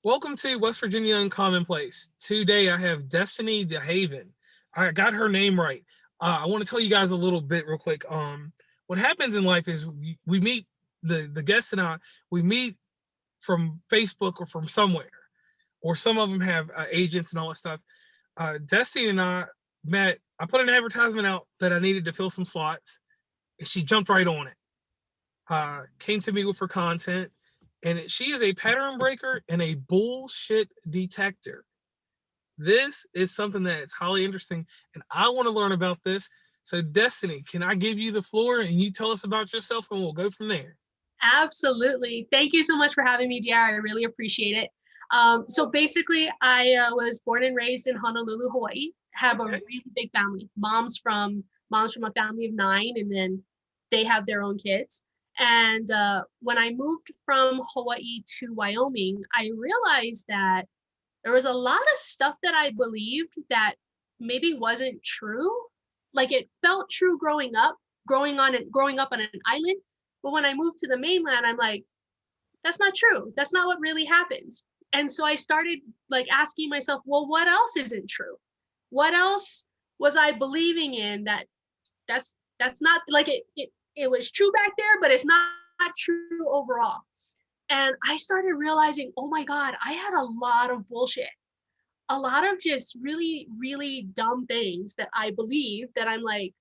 Welcome to West Virginia Uncommonplace. Today I have Destiny Dehaven. I got her name right. I want to tell you guys a little bit real quick. What happens in life is we meet the guests and I. We meet from Facebook or from somewhere, or some of them have agents and all that stuff. Destiny and I met. I put an advertisement out that I needed to fill some slots, and she jumped right on it. Came to me with her content, and she is a pattern breaker and a bullshit detector. This is something that's highly interesting, and I want to learn about this. So, Destiny, can I give you the floor and you tell us about yourself, and we'll go from there? Absolutely. Thank you so much for having me, DR. I really appreciate it. So basically, I was born and raised in Honolulu, Hawaii. Have a Okay. really big family. Mom's from a family of 9, and then they have their own kids. And when I moved from Hawaii to Wyoming, I realized that there was a lot of stuff that I believed that maybe wasn't true. Like it felt true growing up on an island, but when I moved to the mainland, I'm like, that's not true. That's not what really happens. And so I started like asking myself, well, what else isn't true? What else was I believing in that's not like it was true back there, but it's not true overall. And I started realizing, oh my God, I had a lot of bullshit, a lot of just really, really dumb things that I believe that I'm like,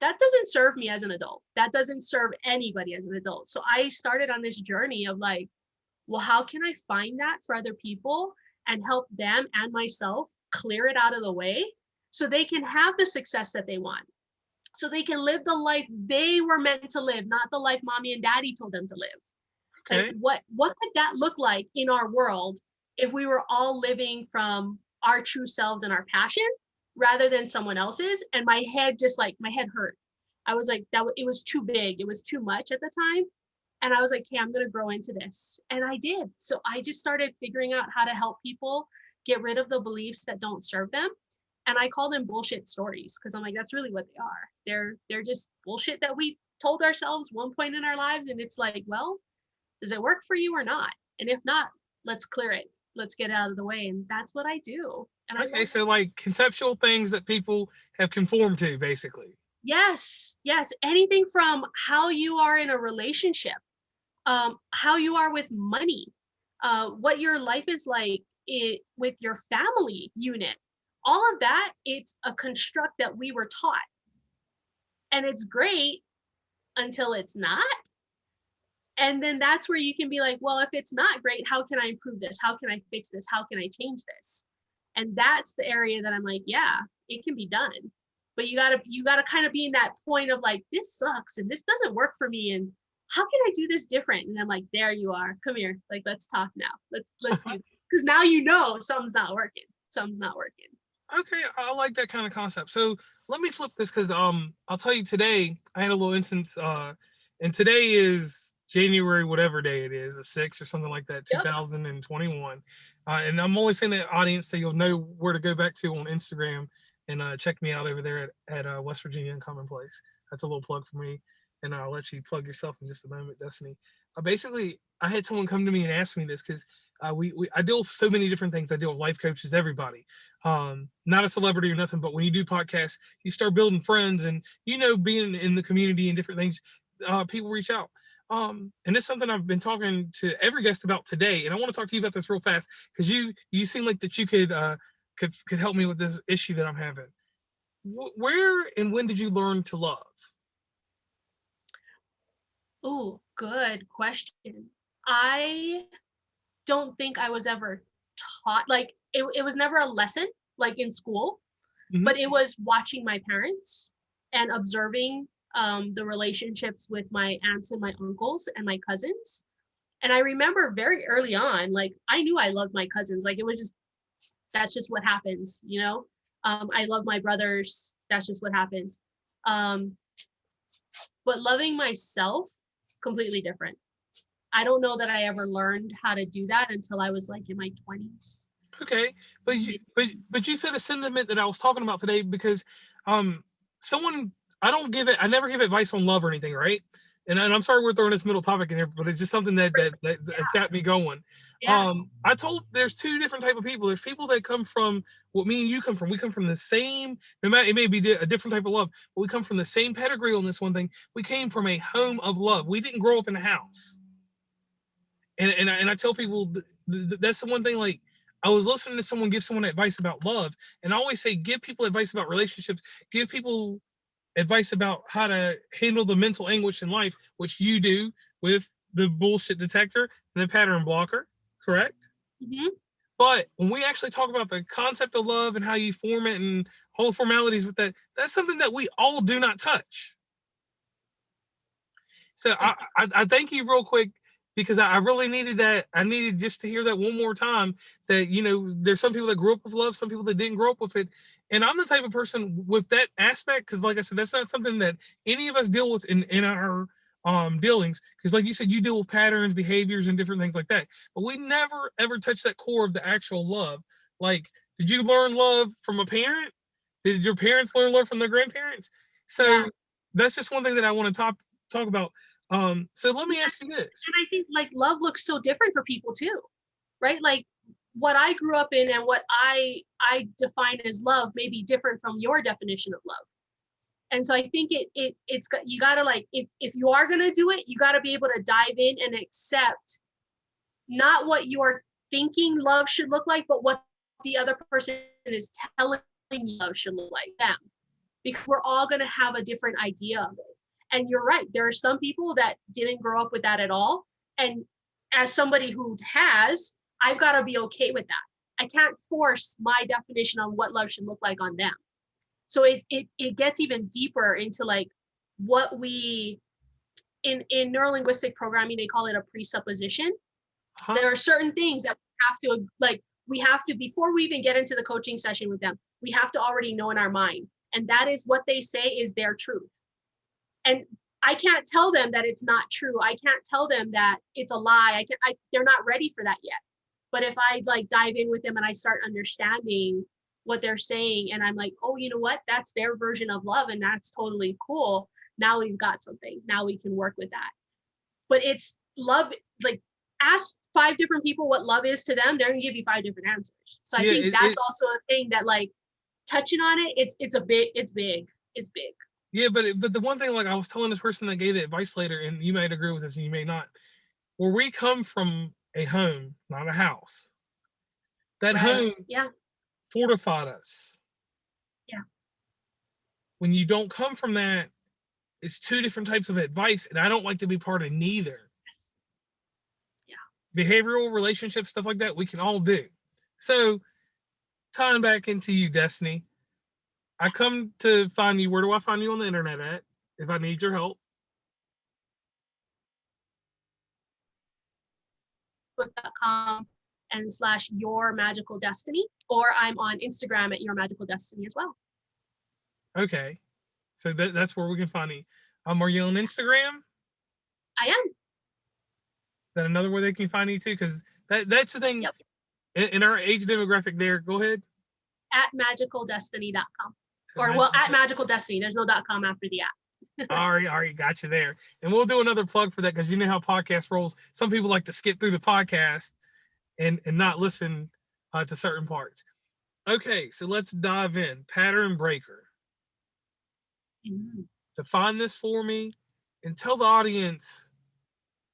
that doesn't serve me as an adult. That doesn't serve anybody as an adult. So I started on this journey of like, well, how can I find that for other people and help them and myself clear it out of the way so they can have the success that they want? So they can live the life they were meant to live, not the life mommy and daddy told them to live. Like Okay. what could that look like in our world if we were all living from our true selves and our passion rather than someone else's? And my head hurt. I was like, it was too big, it was too much at the time. And I was like, hey, I'm going to grow into this, and I did. So I just started figuring out how to help people get rid of the beliefs that don't serve them. And I call them bullshit stories because I'm like, that's really what they are. They're just bullshit that we told ourselves one point in our lives, and it's like, well, does it work for you or not? And if not, let's clear it. Let's get it out of the way. And that's what I do. And I Okay. love So, it. like conceptual things that people have conformed to, basically. Yes, yes. Anything from how you are in a relationship, how you are with money, what your life is like with your family unit. All of that, it's a construct that we were taught. And it's great until it's not. And then that's where you can be like, well, if it's not great, how can I improve this? How can I fix this? How can I change this? And that's the area that I'm like, yeah, it can be done. But you gotta kind of be in that point of like, this sucks and this doesn't work for me. And how can I do this different? And I'm like, there you are. Come here. Like, let's talk now. Let's do this. Because now you know something's not working. Something's not working. Okay, I like that kind of concept. So let me flip this because I'll tell you today I had a little instance and today is January whatever day it is, the 6th or something like that, Yep. 2021. And I'm only saying that audience so you'll know where to go back to on Instagram and check me out over there at West Virginia and Commonplace. That's a little plug for me, and I'll let you plug yourself in just a moment, Destiny. Basically, I had someone come to me and ask me this because we I deal with so many different things. I deal with life coaches, everybody, not a celebrity or nothing, but when you do podcasts, you start building friends and being in the community and different things, people reach out. And it's something I've been talking to every guest about today, and I want to talk to you about this real fast because you seem like that you could help me with this issue that I'm having. Where and when did you learn to love? Oh, good question. I don't think I was ever taught, like, it was never a lesson like in school, Hmm. but it was watching my parents and observing the relationships with my aunts and my uncles and my cousins. And I remember very early on, like, I knew I loved my cousins. Like, it was just, that's just what happens, you know? I love my brothers. That's just what happens. Um, but loving myself, completely different. I don't know that I ever learned how to do that until I was like in my 20s. Okay, but you Maybe. but you feel the sentiment that I was talking about today because um someone I never give advice on love or anything, right? And I'm sorry we're throwing this middle topic in here, but it's just something that that's got me going. Yeah. I told there's two different type of people. There's people that come from what me and you come from. We come from the same, no matter it may be a different type of love, but we come from the same pedigree on this one thing. We came from a home of love. We didn't grow up in a house. And I tell people that's the one thing. Like I was listening to someone give someone advice about love, and I always say give people advice about relationships. Give people advice about how to handle the mental anguish in life, which you do with the bullshit detector and the pattern blocker, correct? Hmm. But when we actually talk about the concept of love and how you form it and all the formalities with that, that's something that we all do not touch. So I thank you real quick because I really needed that. I needed just to hear that one more time that, there's some people that grew up with love, some people that didn't grow up with it. And I'm the type of person with that aspect, because like I said, that's not something that any of us deal with in our dealings. Because like you said, you deal with patterns, behaviors, and different things like that. But we never ever touch that core of the actual love. Like, did you learn love from a parent? Did your parents learn love from their grandparents? So Yeah. that's just one thing that I want to talk about. So let me Yeah. ask you this. And I think like love looks so different for people too, right? Like what I grew up in and what I define as love may be different from your definition of love. And so I think it's got, you gotta like, if you are gonna do it, you gotta be able to dive in and accept not what you're thinking love should look like, but what the other person is telling you love should look like them. Because we're all gonna have a different idea of it. And you're right, there are some people that didn't grow up with that at all. And as somebody who has, I've got to be okay with that. I can't force my definition on what love should look like on them. So it gets even deeper into like what we in neurolinguistic programming, they call it a presupposition. Huh? There are certain things that we have to, before we even get into the coaching session with them, we have to already know in our mind. And that is what they say is their truth. And I can't tell them that it's not true. I can't tell them that it's a lie. They're not ready for that yet. But if I like dive in with them and I start understanding what they're saying, and I'm like, oh, you know what? That's their version of love, and that's totally cool. Now we've got something. Now we can work with that. But it's love, like ask 5 different people what love is to them, they're gonna give you 5 different answers. So I Yeah, think that's also a thing that like touching on it, it's big. yeah, but the one thing, like I was telling this person that gave the advice later, and you might agree with this and you may not. Where we come from a home, not a house. That Right. home Yeah. fortified us. Yeah. When you don't come from that, it's two different types of advice, and I don't like to be part of neither. Yes. Yeah. Behavioral relationships, stuff like that, we can all do. So tying back into you, Destiny, I come to find you. Where do I find you on the internet at if I need your help? Facebook.com and slash your magical destiny, or I'm on Instagram at your magical destiny as well. Okay. So that's where we can find you. Are you on Instagram? I am. Is that another way they can find you too? Because that's the thing. Yep. In our age demographic there, go ahead. At magicaldestiny.com. Or well, at magical destiny. There's no .com after the at. All right, got you there. And we'll do another plug for that because you know how podcast rolls. Some people like to skip through the podcast and not listen to certain parts. Okay, so let's dive in. Pattern breaker. Mm. Define this for me and tell the audience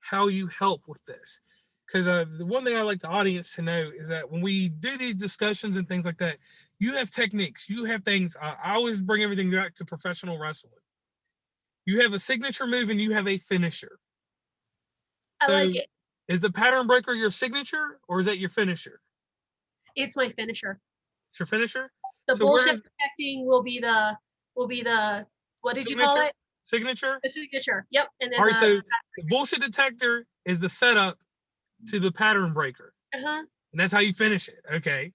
how you help with this. Because the one thing I like the audience to know is that when we do these discussions and things like that, you have techniques, you have things. I always bring everything back to professional wrestling. You have a signature move and you have a finisher. I So like it. is the pattern breaker your signature or is that your finisher? It's my finisher. It's your finisher? The So bullshit protecting will be the what did you call it? Signature? The signature. Yep. And then All right, so the bullshit detector is the setup to the pattern breaker. uh-huh. And that's how you finish it. Okay.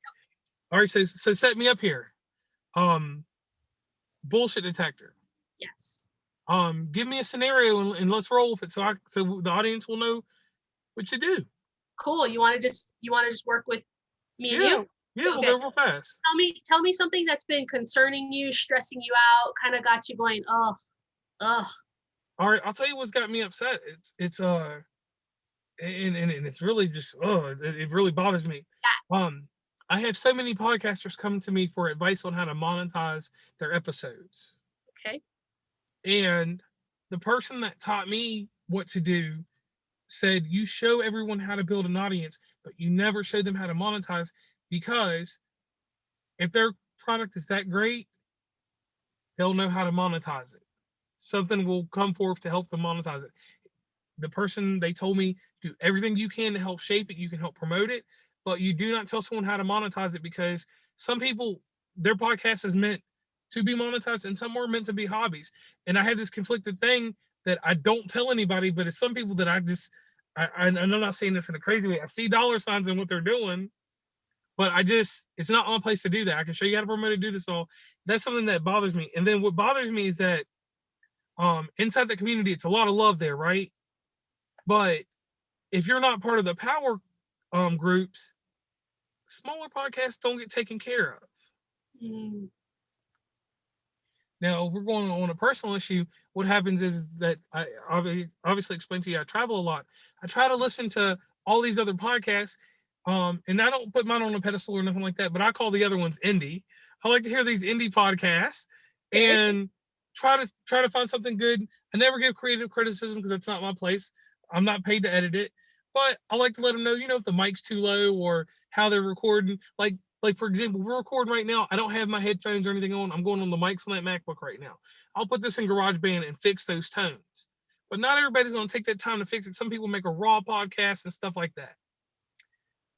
All right, so set me up here. Bullshit detector. Yes. Give me a scenario and let's roll with it so the audience will know what you do. Cool. You want to just work with me and you? Yeah, Okay. we'll go real fast. Tell me something that's been concerning you, stressing you out, kind of got you going, ugh. All right, I'll tell you what's got me upset. It's and it's really just, it really bothers me. Um, I have so many podcasters coming to me for advice on how to monetize their episodes. Okay. And the person that taught me what to do said, you show everyone how to build an audience, but you never show them how to monetize, because if their product is that great, they'll know how to monetize it. Something will come forth to help them monetize it. The person, they told me, do everything you can to help shape it, you can help promote it, but you do not tell someone how to monetize it, because some people, their podcast is meant to be monetized and some are meant to be hobbies. And I had this conflicted thing that I don't tell anybody, but it's some people that I'm not saying this in a crazy way. I see dollar signs in what they're doing, but it's not my place to do that. I can show you how to promote and do this all. That's something that bothers me. And then what bothers me is that inside the community, it's a lot of love there, right? But if you're not part of the power groups, smaller podcasts don't get taken care of. Mm. Now, if we're going on a personal issue, what happens is that I obviously explained to you, I travel a lot. I try to listen to all these other podcasts, and I don't put mine on a pedestal or nothing like that, but I call the other ones indie. I like to hear these indie podcasts Okay. and try to find something good. I never give creative criticism because that's not my place. I'm not paid to edit it, but I like to let them know, if the mic's too low or how they're recording. Like for example, we're recording right now. I don't have my headphones or anything on. I'm going on the mics on that MacBook right now. I'll put this in GarageBand and fix those tones. But not everybody's going to take that time to fix it. Some people make a raw podcast and stuff like that.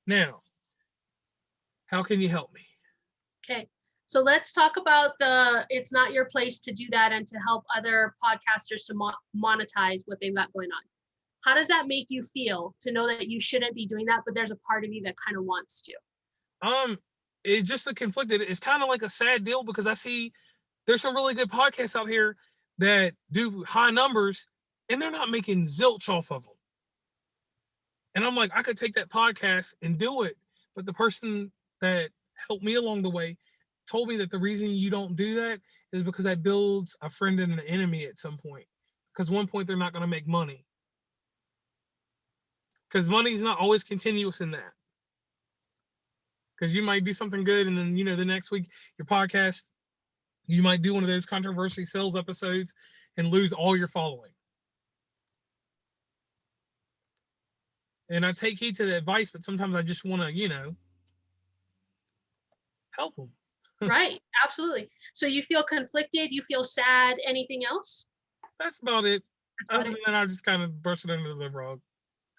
Now, how can you help me? Okay. So let's talk about it's not your place to do that and to help other podcasters to monetize what they've got going on. How does that make you feel to know that you shouldn't be doing that, but there's a part of you that kind of wants to? It's just the conflicted. It's kind of like a sad deal because I see there's some really good podcasts out here that do high numbers and they're not making zilch off of them. And I'm like, I could take that podcast and do it. But the person that helped me along the way told me that the reason you don't do that is because that builds a friend and an enemy at some point. Because one point they're not going to make money. Because money's not always continuous in that. Because you might do something good and then, the next week, your podcast, you might do one of those controversy sales episodes and lose all your following. And I take heed to the advice, but sometimes I just want to, help them. Right. Absolutely. So you feel conflicted, you feel sad, anything else? That's about it. That's about Other than that, I just kind of brush it under the rug.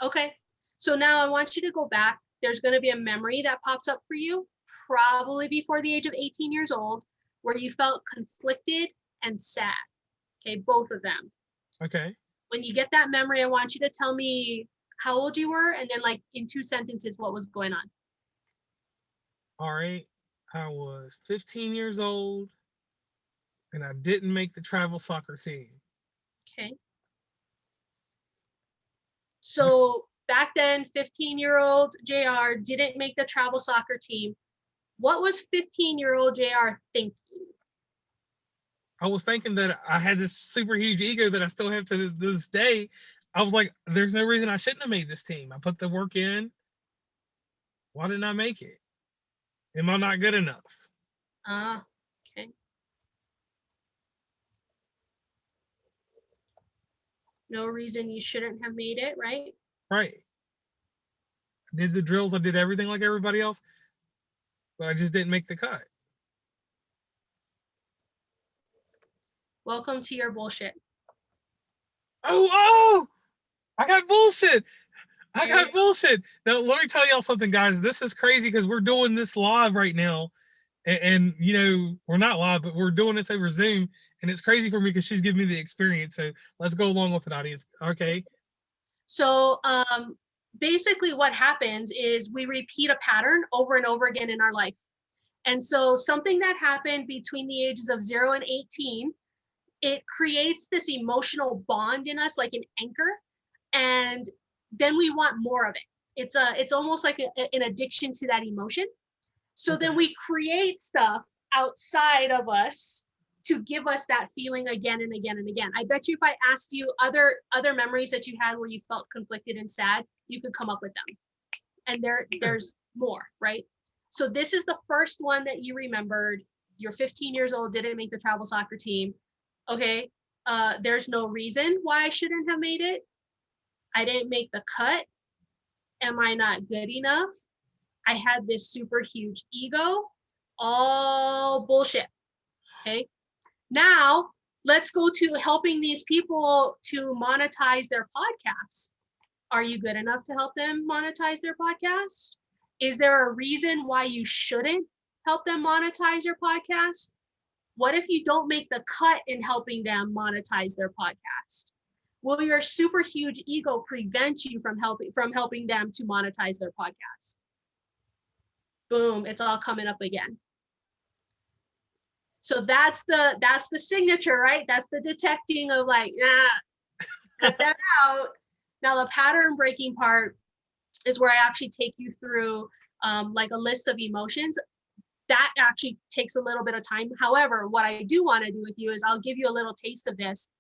Okay. So now I want you to go back. There's going to be a memory that pops up for you, probably before the age of 18 years old, where you felt conflicted and sad. Okay, both of them. Okay. When you get that memory, I want you to tell me how old you were and then like in 2 sentences what was going on. All right. I was 15 years old and I didn't make the travel soccer team. Okay. So back then, 15-year-old JR didn't make the travel soccer team. What was 15-year-old JR thinking? I was thinking that I had this super huge ego that I still have to this day. I was like, there's no reason I shouldn't have made this team. I put the work in. Why didn't I make it? Am I not good enough? Okay. No reason you shouldn't have made it, right? Right. I did the drills. I did everything like everybody else, but I just didn't make the cut. Welcome to your bullshit. Oh, I got bullshit. I got bullshit. Now, let me tell y'all something, guys. This is crazy because we're doing this live right now. And we're not live, but we're doing this over Zoom. And it's crazy for me because she's giving me the experience. So let's go along with it, audience. Okay. So basically what happens is we repeat a pattern over and over again in our life. And so something that happened between the ages of 0 and 18, it creates this emotional bond in us, like an anchor. And then we want more of it. It's almost like an addiction to that emotion. So then we create stuff outside of us to give us that feeling again and again and again. I bet you if I asked you other memories that you had where you felt conflicted and sad, you could come up with them. And there's more, right? So this is the first one that you remembered. You're 15 years old, didn't make the travel soccer team. Okay, there's no reason why I shouldn't have made it. I didn't make the cut. Am I not good enough? I had this super huge ego. All bullshit. Okay. Now let's go to helping these people to monetize their podcast. Are you good enough to help them monetize their podcast? Is there a reason why you shouldn't help them monetize your podcast? What if you don't make the cut in helping them monetize their podcast? Will your super huge ego prevent you from helping them to monetize their podcast? Boom, it's all coming up again. So that's the signature, right? That's the detecting of like, cut that out. Now the pattern breaking part is where I actually take you through like a list of emotions. That actually takes a little bit of time. However, what I do want to do with you is I'll give you a little taste of this.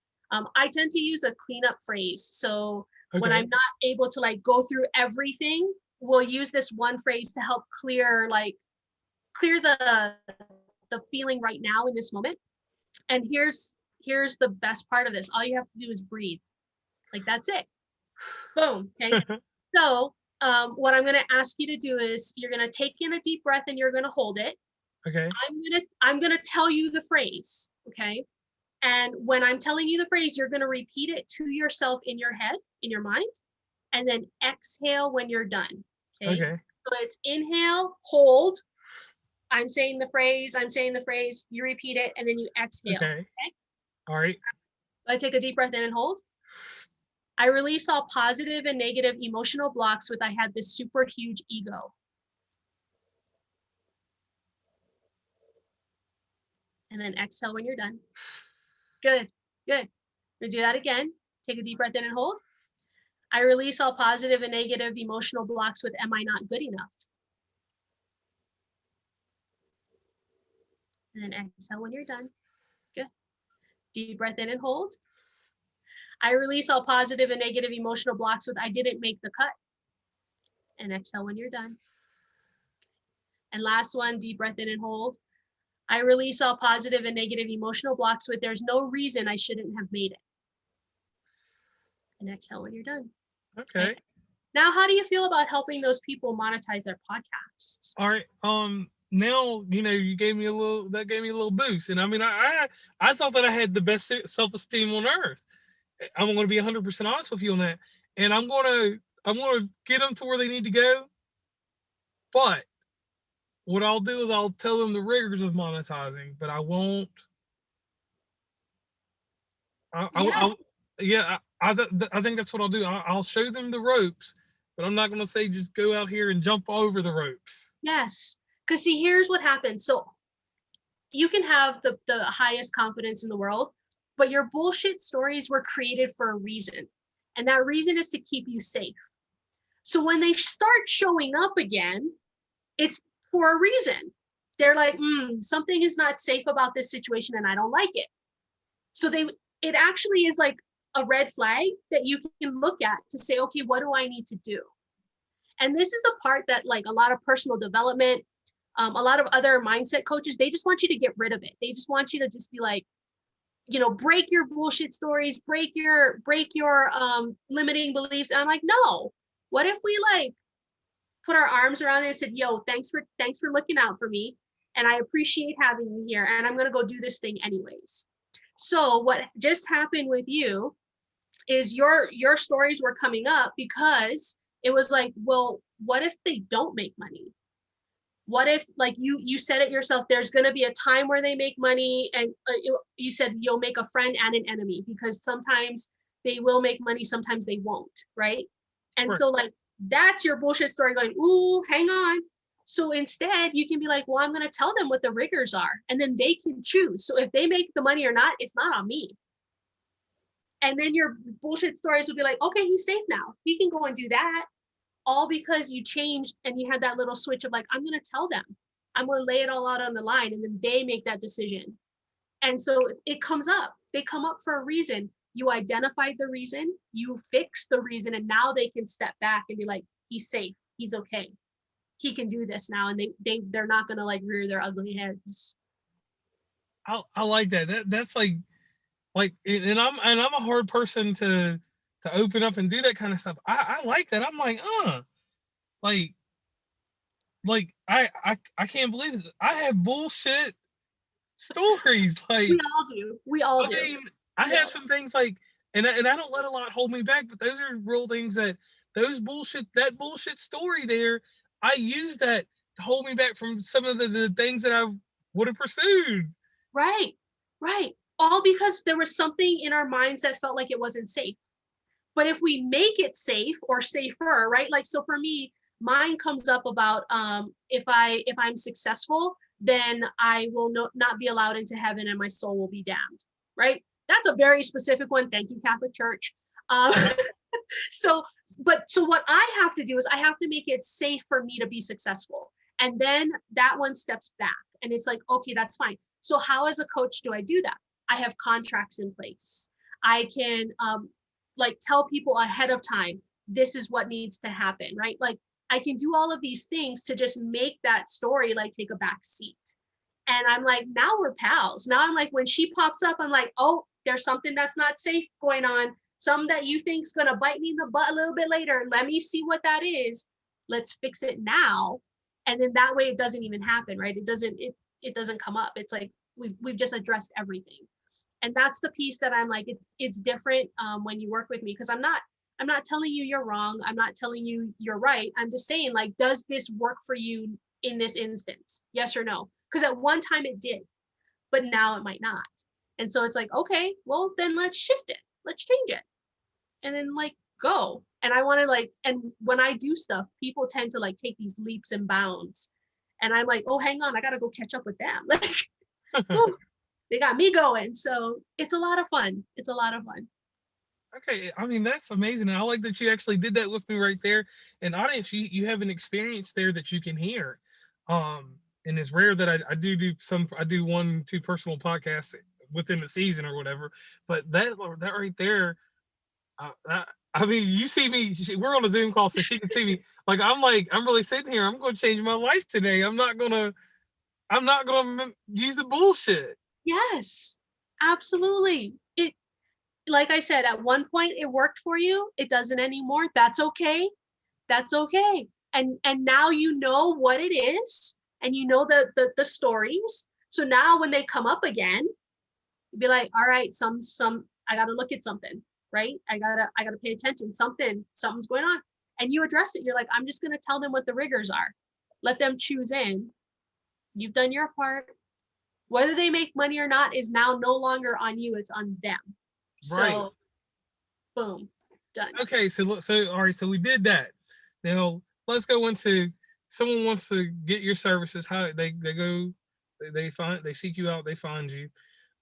I tend to use a cleanup phrase. So when I'm not able to like go through everything, we'll use this one phrase to help clear the feeling right now in this moment. And here's the best part of this. All you have to do is breathe. Like that's it. Boom. Okay. So what I'm going to ask you to do is you're going to take in a deep breath and you're going to hold it. Okay. I'm going to tell you the phrase. Okay. And when I'm telling you the phrase, you're going to repeat it to yourself in your head, in your mind, and then exhale when you're done. Okay. So it's inhale, hold. I'm saying the phrase, you repeat it, and then you exhale. Okay. All right. I take a deep breath in and hold. I release all positive and negative emotional blocks with I had this super huge ego. And then exhale when you're done. Good. We do that again. Take a deep breath in and hold. I release all positive and negative emotional blocks with am I not good enough? And then exhale when you're done. Good. Deep breath in and hold. I release all positive and negative emotional blocks with I didn't make the cut. And exhale when you're done. And last one, deep breath in and hold. I release all positive and negative emotional blocks with there's no reason I shouldn't have made it. And exhale when you're done. Okay. Now, how do you feel about helping those people monetize their podcasts? All right. Now, you gave me a little boost. And I mean, I thought that I had the best self-esteem on earth. I'm going to be 100% honest with you on that. And I'm going to get them to where they need to go. But what I'll do is I'll tell them the rigors of monetizing, but I won't. I think that's what I'll do. I'll show them the ropes, but I'm not going to say just go out here and jump over the ropes. Yes, because see, here's what happens. So you can have the highest confidence in the world, but your bullshit stories were created for a reason. And that reason is to keep you safe. So when they start showing up again, it's for a reason. They're like, something is not safe about this situation and I don't like it. So it actually is like a red flag that you can look at to say, okay, what do I need to do? And this is the part that like a lot of personal development, a lot of other mindset coaches, they just want you to get rid of it. They just want you to just be like, break your bullshit stories, break your limiting beliefs. And I'm like, no, what if we like put our arms around it and said, yo, thanks for looking out for me. And I appreciate having you here. And I'm going to go do this thing anyways. So what just happened with you is your stories were coming up because it was like, well, what if they don't make money? What if, like you said it yourself, there's going to be a time where they make money, and you said you'll make a friend and an enemy because sometimes they will make money, sometimes they won't, right? And so like that's your bullshit story going, ooh, hang on. So instead you can be like, well, I'm going to tell them what the rigors are, and then they can choose. So if they make the money or not, it's not on me. And then your bullshit stories will be like, okay, he's safe now. He can go and do that. All because you changed and you had that little switch of like, I'm going to tell them. I'm going to lay it all out on the line, and then they make that decision. And so it comes up. They come up for a reason. You identified the reason, you fix the reason, and now they can step back and be like, he's safe, he's okay, he can do this now, and they're not gonna like rear their ugly heads. I like that. That's and I'm a hard person to open up and do that kind of stuff. I like that. I'm like, like I can't believe it. I have bullshit stories. We Like, all do. We all I do. mean, I have some things like, and I don't let a lot hold me back, but those are real things that bullshit story there, I use that to hold me back from some of the things that I would have pursued. Right, right. All because there was something in our minds that felt like it wasn't safe. But if we make it safe or safer, right? Like, so for me, mine comes up about if I'm successful, then I will not be allowed into heaven and my soul will be damned, right? That's a very specific one. Thank you, Catholic Church. Um, so what I have to do is I have to make it safe for me to be successful. And then that one steps back and it's like, okay, that's fine. So how as a coach do I do that? I have contracts in place. I can like tell people ahead of time, this is what needs to happen, right? Like I can do all of these things to just make that story like take a back seat. And I'm like, now we're pals. Now I'm like, when she pops up, I'm like, oh, there's something that's not safe going on. Some that you think's gonna bite me in the butt a little bit later. Let me see what that is. Let's fix it now. And then that way it doesn't even happen, right? It doesn't come up. It's like we've just addressed everything. And that's the piece that I'm like, it's different when you work with me, because I'm not telling you you're wrong. I'm not telling you you're right. I'm just saying, like, does this work for you in this instance? Yes or no? Because at one time it did, but now it might not. And so it's like, okay, well, then let's shift it. Let's change it. And then like go. And I want to like, and when I do stuff, people tend to like take these leaps and bounds. And I'm like, oh, hang on, I got to go catch up with them. Like, whew, they got me going. So it's a lot of fun. It's a lot of fun. Okay, I mean that's amazing. And I like that you actually did that with me right there. And audience, you have an experience there that you can hear. And it's rare that I do 1-2 personal podcasts within the season or whatever. But that right there, I mean, you see me. We're on a Zoom call, so she can see me. Like I'm really sitting here. I'm going to change my life today. I'm not gonna use the bullshit. Yes, absolutely. It, like I said, at one point it worked for you. It doesn't anymore. That's okay. That's okay. And now you know what it is, and you know the stories. So now when they come up again, be like, all right, some I gotta look at something, right? I gotta pay attention. Something's going on. And you address it. You're like, I'm just gonna tell them what the rigors are. Let them choose in. You've done your part. Whether they make money or not is now no longer on you, it's on them. Right. So boom, done. Okay. So all right. So we did that. Now let's go into someone wants to get your services. How they go, they seek you out, they find you.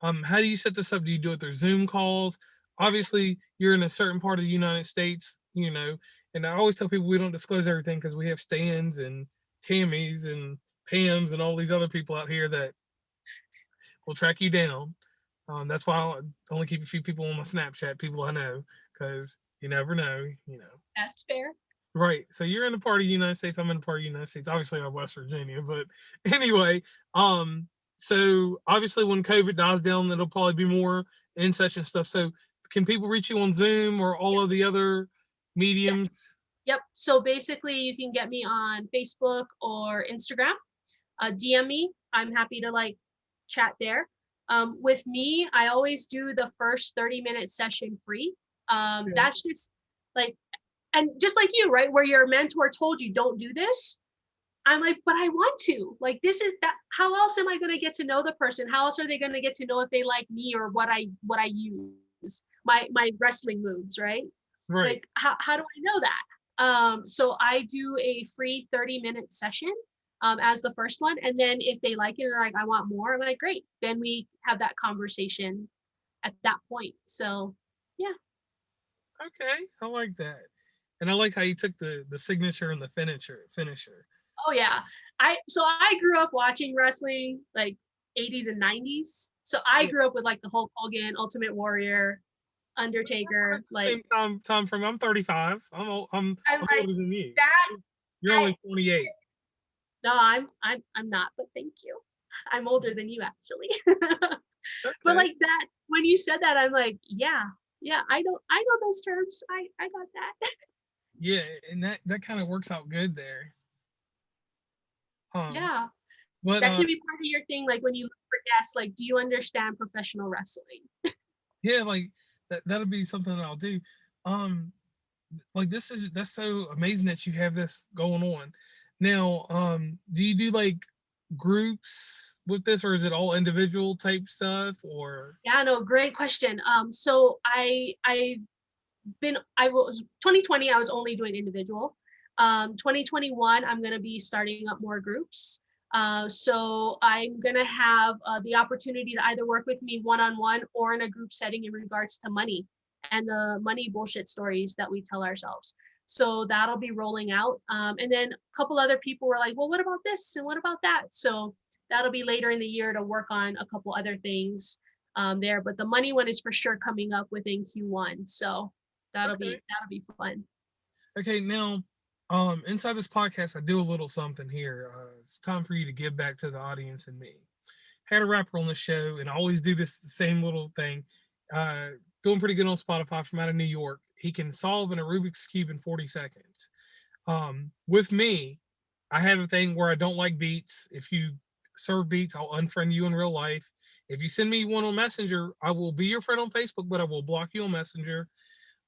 How do you set this up? Do you do it through Zoom calls? Yes. Obviously, you're in a certain part of the United States, and I always tell people we don't disclose everything because we have Stans and Tammys and Pams and all these other people out here that will track you down. That's why I only keep a few people on my Snapchat, people I know, because you never know. That's fair. Right. So you're in a part of the United States. I'm in a part of the United States. Obviously, I'm West Virginia, but anyway. So obviously, when COVID dies down, it'll probably be more in session stuff. So, can people reach you on Zoom or all Yes. of the other Yes. mediums? Yep. So basically, you can get me on Facebook or Instagram. DM me. I'm happy to like chat there. With me, I always do the first 30-minute session free. Okay. That's just like, and just like you, right? Where your mentor told you, don't do this. I'm like, but I want to. Like, this is that. How else am I going to get to know the person? How else are they going to get to know if they like me or what I use? My wrestling moves, right? Right. Like, how do I know that? So I do a free 30-minute session as the first one. And then if they like it or like, I want more, I'm like, great. Then we have that conversation at that point. So yeah. Okay. I like that, and I like how you took the signature and the finisher. Oh yeah. I grew up watching wrestling. Like 80s and 90s. So I grew up with like the Hulk Hogan, Ultimate Warrior, Undertaker. Like Same time from I'm 35. I'm I'm like older than you. that. You're I only 28. no, I'm not, but thank you. I'm older than you actually. But Okay. like that, when you said that, I'm like, yeah, I know those terms. I got that. Yeah, and that kind of works out good there. Um, Yeah, but that can be part of your thing. Like when you look for guests, like, do you understand professional wrestling? yeah, like that'll be something that I'll do. Um, like that's so amazing that you have this going on. Now, do you do like groups with this, or is it all individual type stuff, or Yeah, no, great question. So I was 2020, I was only doing individual. 2021, I'm gonna be starting up more groups. So I'm gonna have the opportunity to either work with me one-on-one or in a group setting in regards to money and the money bullshit stories that we tell ourselves. So that'll be rolling out. And then a couple other people were like, well, what about this and what about that? So that'll be later in the year to work on a couple other things there. But the money one is for sure coming up within Q1. So okay, that'll be fun. okay. Now, inside this podcast, I do a little something here. It's time for you to give back to the audience and me. Had a rapper on the show, and I always do this same little thing. Uh, Doing pretty good on Spotify from out of New York. He can solve in a Rubik's cube in 40 seconds. With me, I have a thing where I don't like beats. If you serve beats, I'll unfriend you in real life. If you send me one on Messenger, I will be your friend on Facebook, but I will block you on Messenger.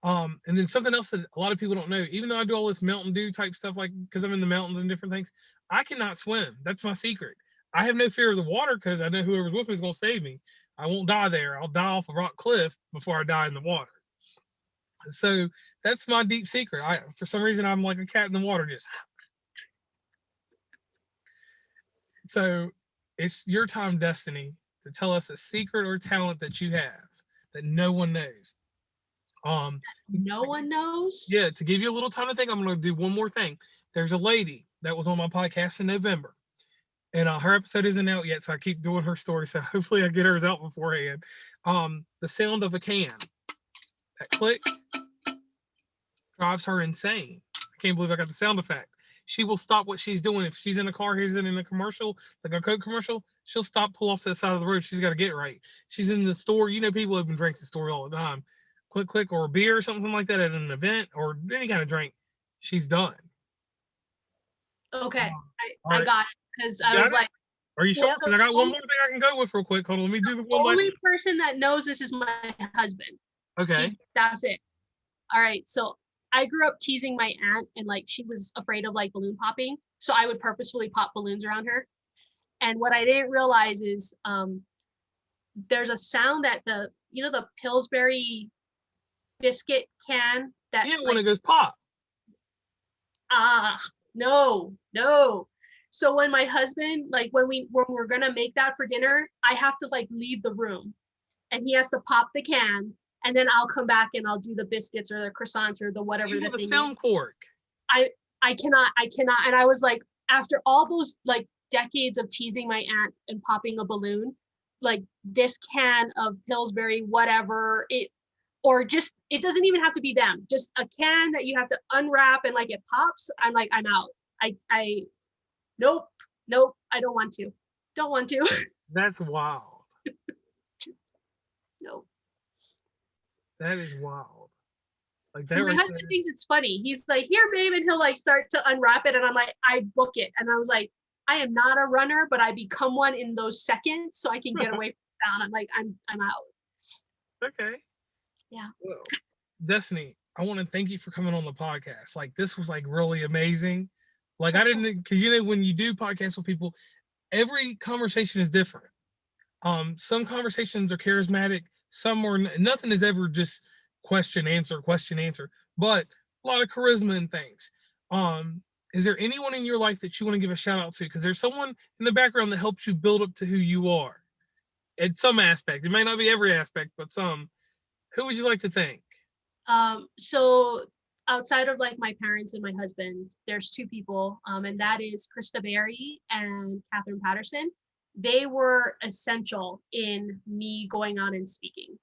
And then something else that a lot of people don't know, even though I do all this Mountain Dew type stuff, like because I'm in the mountains and different things, I cannot swim. That's my secret. I have no fear of the water because I know whoever's with me is going to save me. I won't die there. I'll die off a rock cliff before I die in the water. So that's my deep secret. For some reason, I'm like a cat in the water, just so. It's your time, Destiny, to tell us a secret or talent that you have that no one knows. Um, No one knows. Yeah, to give you a little time to think, I'm going to do one more thing. There's a lady that was on my podcast in November, and her episode isn't out yet, so I keep doing her story. So hopefully, I get hers out beforehand. The sound of a can, that click, drives her insane. I can't believe I got the sound effect. She will stop what she's doing if she's in a car, here's it in a commercial, like a Coke commercial. She'll stop, pull off to the side of the road. She's got to get right. She's in the store. You know, people open drinks in the store all the time. Click, click, or a beer or something like that at an event or any kind of drink. She's done. Okay, All I right. got it because I Got was it? like, Are you well, sure? so Because I the got one more thing I can go with real quick. Hold on. Let me do the one last. only person that knows this is my husband. Okay. That's it. All right, so I grew up teasing my aunt, and like she was afraid of like balloon popping, so I would purposefully pop balloons around her. And what I didn't realize is there's a sound that the Pillsbury biscuit can that Yeah, when like it goes pop. ah no. So when my husband like when we're gonna make that for dinner, I have to like leave the room, and he has to pop the can, and then I'll come back and I'll do the biscuits or the croissants or the So whatever you the have a thing is. sound cork. I I cannot, and I was like, after all those like decades of teasing my aunt and popping a balloon, like this can of Pillsbury whatever it, or just it doesn't even have to be them, just a can that you have to unwrap and like it pops. I'm like, I'm out. I nope, I don't want to. That's wild. Just no. That is wild. Like that And my right husband there. thinks it's funny. He's like, here, babe, and he'll like start to unwrap it, and I'm like, I book it, and I was like, I am not a runner, but I become one in those seconds, so I can get away from sound. I'm like, I'm out. Okay. Yeah. Well, Destiny, I want to thank you for coming on the podcast. Like this was like really amazing. Like I didn't, because you know when you do podcasts with people, every conversation is different. Some conversations are charismatic, some are nothing is ever just question answer, but a lot of charisma and things. Um, is there anyone in your life that you want to give a shout out to? Because there's someone in the background that helps you build up to who you are at some aspect. It may not be every aspect, but some. Who would you like to thank? So outside of like my parents and my husband, there's two people, and that is Krista Berry and Catherine Patterson. they were essential in me going out and speaking.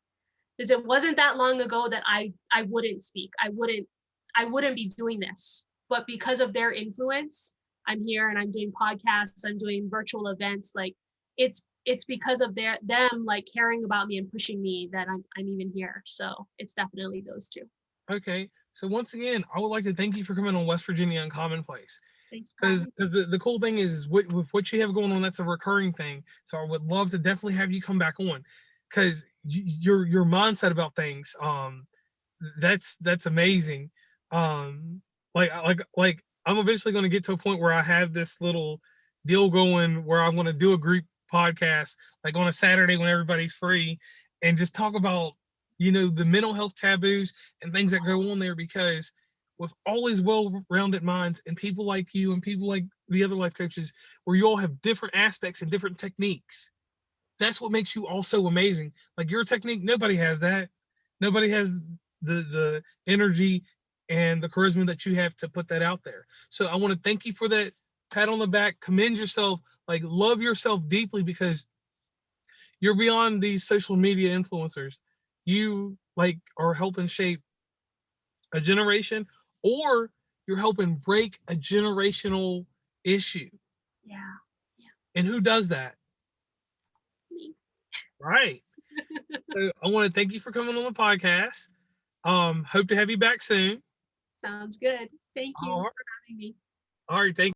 Because it wasn't that long ago that I wouldn't speak. I wouldn't be doing this. But because of their influence, I'm here and I'm doing podcasts, I'm doing virtual events. Like it's because of them like caring about me and pushing me that I'm even here. So it's definitely those two. Okay. So once again, I would like to thank you for coming on West Virginia Uncommonplace. Thanks for Because having the cool thing is with what you have going on, that's a recurring thing. So I would love to definitely have you come back on, because your mindset about things, that's amazing. Like I'm eventually going to get to a point where I have this little deal going where I'm going to do a group podcast like on a Saturday when everybody's free, and just talk about the mental health taboos and things that go on there, because with all these well-rounded minds and people like you and people like the other life coaches, where you all have different aspects and different techniques, that's what makes you all so amazing. Like your technique, nobody has that. Nobody has the energy and the charisma that you have to put that out there. So I want to thank you for that pat on the back, commend yourself, like love yourself deeply, because you're beyond these social media influencers. You like are helping shape a generation, or you're helping break a generational issue. yeah, yeah, And who does that? me. Right. So I want to thank you for coming on the podcast. Hope to have you back soon. Sounds good. Thank All you right. for having me. All right. Thank